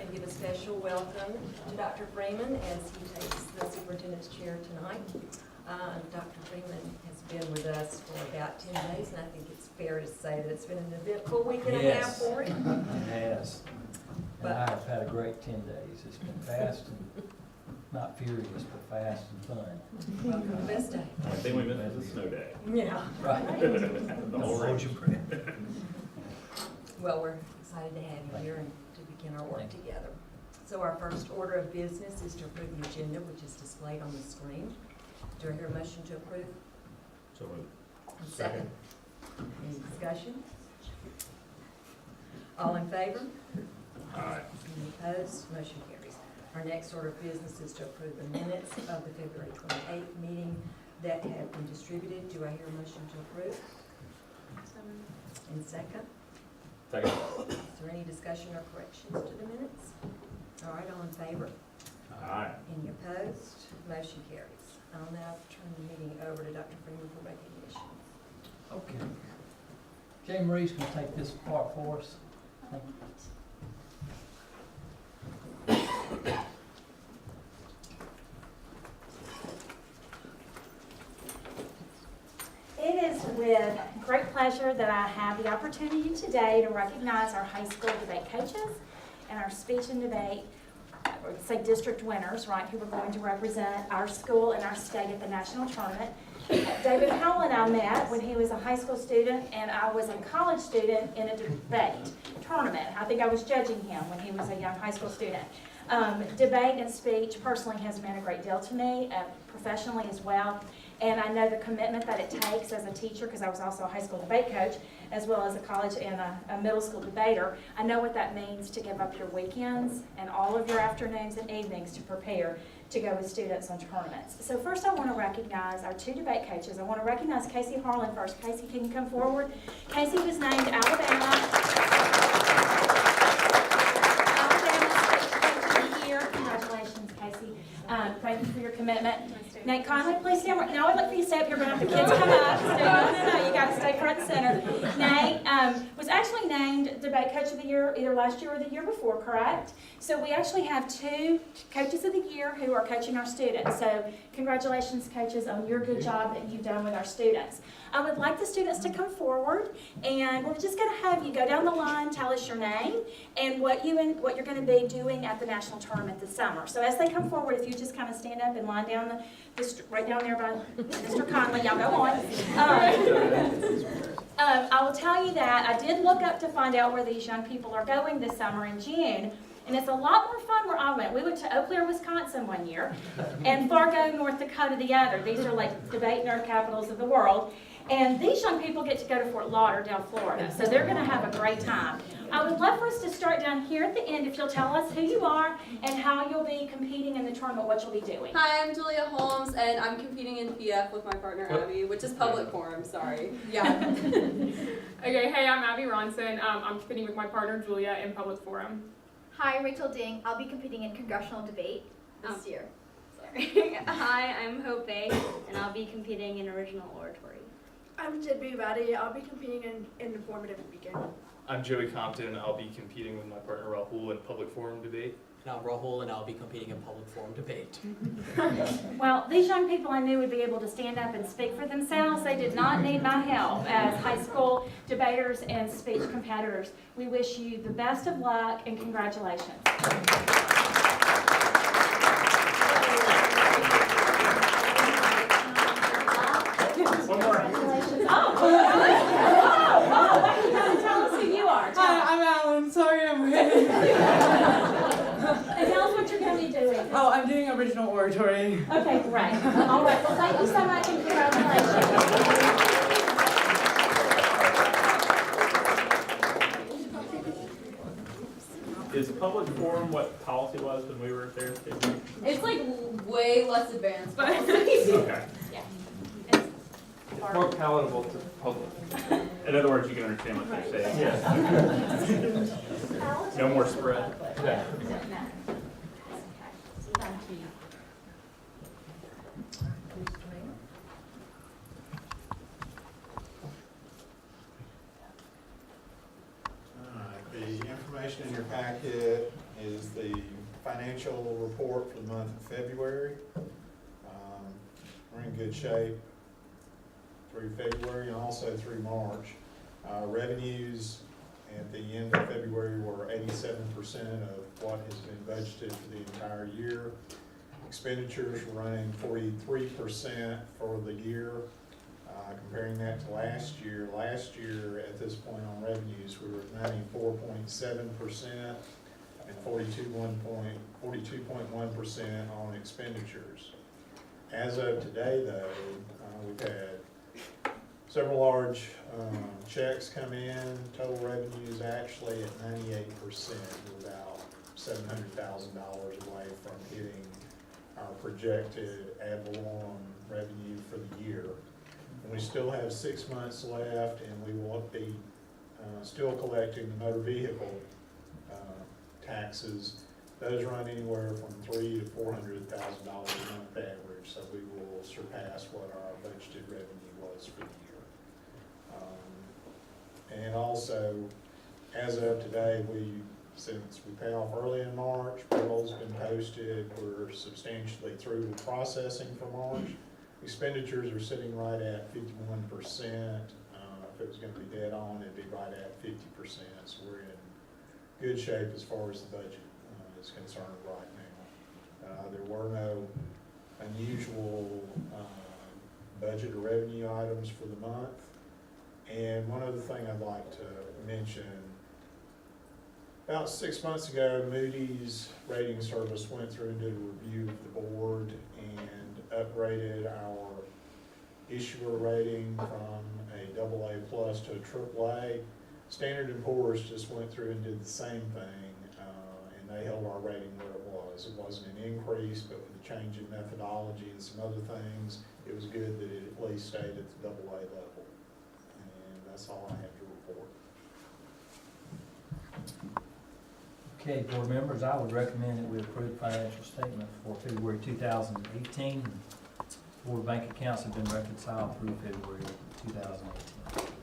and give a special welcome to Dr. Freeman as he takes the superintendent's chair tonight. Dr. Freeman has been with us for about 10 days, and I think it's fair to say that it's been an eventful week and a half for him. It has. And I have had a great 10 days. It's been fast and not furious, but fast and fun. Welcome to Vestavia. I think we missed the snow day. Yeah. Right. The whole range. Well, we're excited to have you here and to begin our work together. So our first order of business is to approve the agenda, which is displayed on the screen. Do I hear a motion to approve? So moved. Second. Any discussion? All in favor? Aye. Any opposed? Motion carries. Our next order of business is to approve the minutes of the February 28th meeting that have been distributed. Do I hear a motion to approve? And second? Second. Is there any discussion or corrections to the minutes? All right, all in favor? Aye. Any opposed? Motion carries. I'll now turn the meeting over to Dr. Freeman for recognition. Okay. Jay Marie's going to take this part for us. Thank you. It is with great pleasure that I have the opportunity today to recognize our high school debate coaches and our speech and debate, or say district winners, right, who are going to represent our school and our state at the national tournament. David Howell and I met when he was a high school student and I was a college student in a debate tournament. I think I was judging him when he was a young high school student. Debate and speech personally has meant a great deal to me, professionally as well. And I know the commitment that it takes as a teacher, because I was also a high school debate coach, as well as a college and a middle school debater. I know what that means to give up your weekends and all of your afternoons and evenings to prepare to go with students on tournaments. So first I want to recognize our two debate coaches. I want to recognize Casey Harlan first. Casey, can you come forward? Casey was named Alabama State Coach of the Year. Congratulations, Casey. Thank you for your commitment. Nate Conley, please stand. Now I would like for you to stay up here, but have the kids come up. No, you got to stay front and center. Nate was actually named Debate Coach of the Year either last year or the year before, correct? So we actually have two Coaches of the Year who are coaching our students. So congratulations, coaches, on your good job that you've done with our students. I would like the students to come forward, and we're just going to have you go down the line, tell us your name, and what you're going to be doing at the national tournament this summer. So as they come forward, if you just kind of stand up and line down right down there by Mr. Conley, y'all go on. I will tell you that I did look up to find out where these young people are going this summer in June. And it's a lot more fun where I went. We went to Eau Claire, Wisconsin one year, and Fargo, North Dakota the other. These are like debate nerd capitals of the world. And these young people get to go to Fort Lauderdale, Florida. So they're going to have a great time. I would love for us to start down here at the end if you'll tell us who you are and how you'll be competing in the tournament, what you'll be doing. Hi, I'm Julia Holmes, and I'm competing in PF with my partner Abby, which is public forum, sorry. Yeah. Okay, hey, I'm Abby Ronson. I'm competing with my partner Julia in public forum. Hi, Rachel Ding. I'll be competing in congressional debate this year. Sorry. Hi, I'm Hope Bay, and I'll be competing in original oratory. I'm Jidbi Vadi. I'll be competing in informative speaking. I'm Joey Compton. I'll be competing with my partner Rahul in public forum debate. And I'm Rahul, and I'll be competing in public forum debate. Well, these young people I knew would be able to stand up and speak for themselves. They did not need my help as high school debaters and speech competitors. We wish you the best of luck and congratulations. One more. Congratulations. Tell us who you are. Hi, I'm Alan. Sorry I'm waiting. And tell us what you're going to be doing. Oh, I'm doing original oratory. Okay, great. All right. Well, thank you so much and congratulations. Is public forum what policy was when we were there? It's like way less advanced. But Okay. Yeah. It's more palatable to the public. In other words, you can understand what they're saying. Yes. No more spread. Yeah. The information in your packet is financial report for the month of February. We're in good shape through February and also through March. Revenues at the end of February were 87% of what has been budgeted for the entire year. Expenditures were running 43% for the year. Comparing that to last year at this point on revenues, we were at 94.7% and 42.1% on expenditures. As of today, though, we've had several large checks come in. Total revenues actually at 98%, we're about $700,000 away from hitting our projected ad valorem revenue for the year. And we still have 6 months left, and we will be still collecting the motor vehicle taxes. Those run anywhere from $300,000 to $400,000 a month average, so we will surpass what our budgeted revenue was for the year. And also, as of today, since we pay off early in March, payroll's been posted, we're substantially through with processing for March. Expenditures are sitting right at 51%. If it was going to be dead on, it'd be right at 50%. So we're in good shape as far as the budget is concerned right now. There were no unusual budget or revenue items for the month. And one other thing I'd like to mention, about 6 months ago, Moody's rating service went through and did a review of the board and upgraded our issuer rating from a AA+ to a AAA. Standard & Poor's just went through and did the same thing, and they held our rating where it was. It wasn't an increase, but with the change in methodology and some other things, it was good that it at least stayed at the AA level. And that's all I have to report. Okay, board members, I would recommend that we approve financial statement for February 2018. Board bank accounts have been reconciled through February 2018.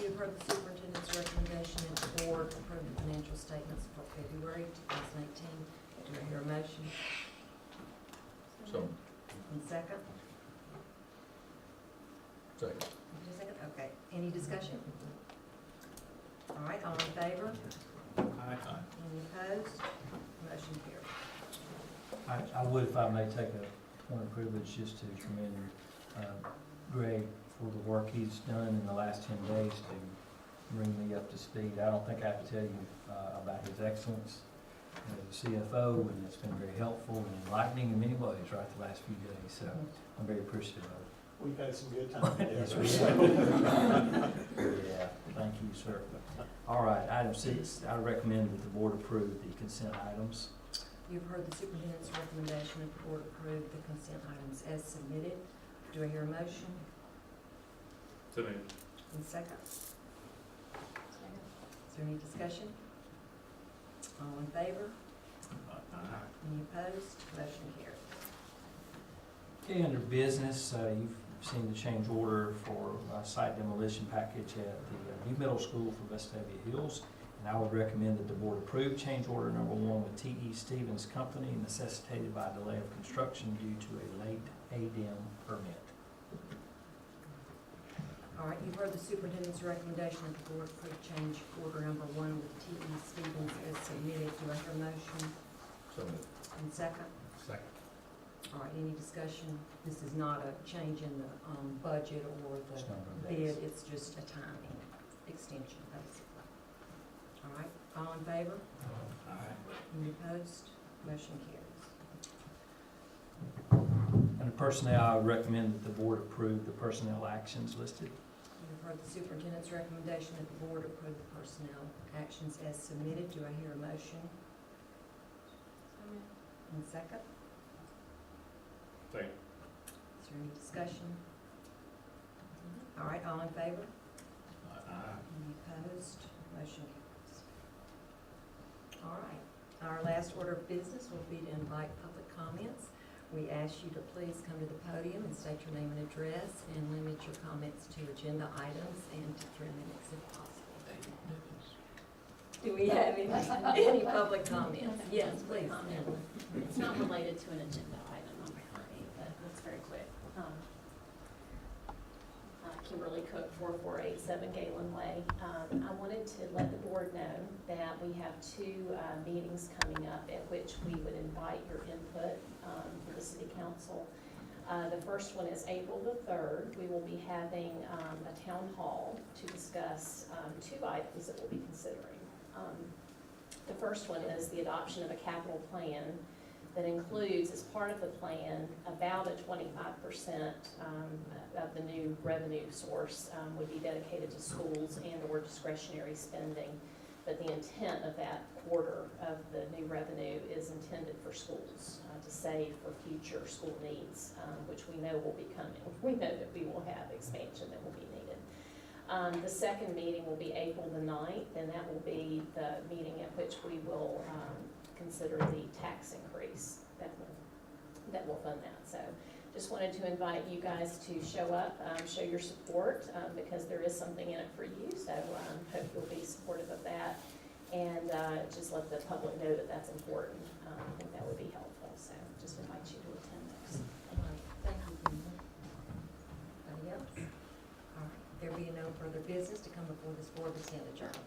You've heard the superintendent's recommendation that the board approve the financial statements for February 2018. Do I hear a motion? So. And second? Second. Just a second? Okay. Any discussion? All right, all in favor? Aye. Any opposed? Motion carries. I would, if I may take a point of privilege, just to commend Greg for the work he's done in the last 10 days to bring me up to speed. I don't think I have to tell you about his excellence as a CFO, and it's been very helpful and enlightening in many ways right the last few days, so I'm very appreciative of it. We've had some good times together. Yes, we have. Yeah, thank you, sir. All right, item 6, I recommend that the board approve the consent items. You've heard the superintendent's recommendation that the board approve the consent items as submitted. Do I hear a motion? So moved. And second? Is there any discussion? All in favor? Any opposed? Motion carries. Okay, under business, you've seen the change order for site demolition package at the new middle school for Vestavia Hills. And I would recommend that the board approve change order number 1 with T.E. Stevens Company necessitated by delay of construction due to a late ADEM permit. All right, you've heard the superintendent's recommendation that the board approve change order number 1 with T.E. Stevens as submitted. Do I hear a motion? So moved. And second? Second. All right, any discussion? This is not a change in the budget or the bid, it's just a timing extension, basically. All right, all in favor? Aye. Any opposed? Motion carries. Under personnel, I would recommend that the board approve the personnel actions listed. You've heard the superintendent's recommendation that the board approve the personnel actions as submitted. Do I hear a motion? And second? Second. Is there any discussion? All right, all in favor? Aye. Any opposed? Motion carries. All right, our last order of business will be to invite public comments. We ask you to please come to the podium and state your name and address, and limit your comments to agenda items and to 3 minutes if possible. Do we have any public comments? Yes, please. It's not related to an agenda item, I'm sorry, but it's very quick. Kimberly Cook, 4487 Galen Way. I wanted to let the board know that we have two meetings coming up at which we would invite your input for the city council. The first one is April the 3rd. We will be having a town hall to discuss two items that we'll be considering. The first one is the adoption of a capital plan that includes, as part of the plan, about a 25% of the new revenue source would be dedicated to schools and/or discretionary spending. But the intent of that quarter of the new revenue is intended for schools to save for future school needs, which we know will be coming. We know that we will have expansion that will be needed. The second meeting will be April the 9th, and that will be the meeting at which we will consider the tax increase that will fund that. So just wanted to invite you guys to show up, show your support, because there is something in it for you. So hope you'll be supportive of that, and just let the public know that that's important. I think that would be helpful. So just invite you to attend those. Thank you, Kimberly. Anybody else? All right, there being no further business to come before this board, we stand adjourned.